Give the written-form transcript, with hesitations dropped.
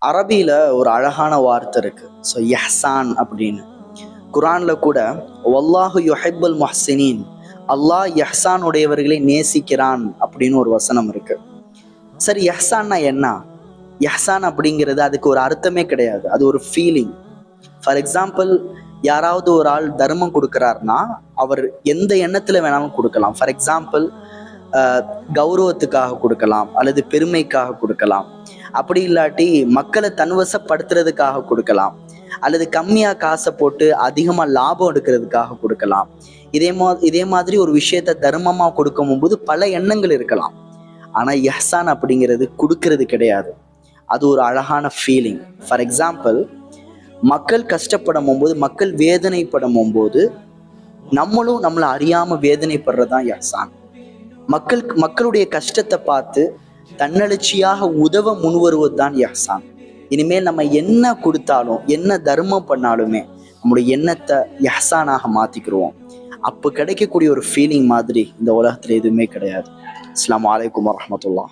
அரபியில ஒரு அழகான வார்த்தை இருக்கு. ஸோ இஹ்சான் அப்படின்னு. குரான்ல கூட வல்லாஹு யுஹிப்புல் முஹ்சினீன், அல்லாஹ் இஹ்சான் உடையவர்களை நேசிக்கிறான் அப்படின்னு ஒரு வசனம் இருக்கு. சரி, இஹ்சான்னா என்ன? இஹ்சான் அப்படிங்கிறது அதுக்கு ஒரு அர்த்தமே கிடையாது, அது ஒரு ஃபீலிங். ஃபார் எக்ஸாம்பிள், யாராவது ஒரு ஆள் தர்மம் கொடுக்குறாருன்னா அவர் எந்த எண்ணத்துல வேணாலும் கொடுக்கலாம். ஃபார் எக்ஸாம்பிள், கௌரவத்துக்காக கொடுக்கலாம், அல்லது பெருமைக்காக கொடுக்கலாம், அப்படி இல்லாட்டி மக்களை தன்வசப்படுத்துறதுக்காக கொடுக்கலாம், அல்லது கம்மியா காசை போட்டு அதிகமா லாபம் எடுக்கிறதுக்காக கொடுக்கலாம். இதே மாதிரி ஒரு விஷயத்த தர்மமா கொடுக்கும் போது பல எண்ணங்கள் இருக்கலாம். ஆனா இஹ்சான் அப்படிங்கிறது கொடுக்கறது கிடையாது, அது ஒரு அழகான ஃபீலிங். ஃபார் எக்ஸாம்பிள், மக்கள் கஷ்டப்படும் போது, மக்கள் வேதனைப்படும் போது நம்மளும் நம்மளை அறியாம வேதனைப்படுறதுதான் இஹ்சான். மக்களுடைய கஷ்டத்தை பார்த்து தன்னெழுச்சியாக உதவ முன்வருவது தான் இஹ்சான். இனிமேல் நம்ம என்ன கொடுத்தாலும், என்ன தர்மம் பண்ணாலுமே நம்முடைய எண்ணத்தை இஹ்சானாக மாத்திக்கிடுவோம். அப்போ கிடைக்கக்கூடிய ஒரு ஃபீலிங் மாதிரி இந்த உலகத்துல எதுவுமே கிடையாது. அஸ்ஸலாமு அலைக்கும் வரஹ்மத்துல்லாஹ்.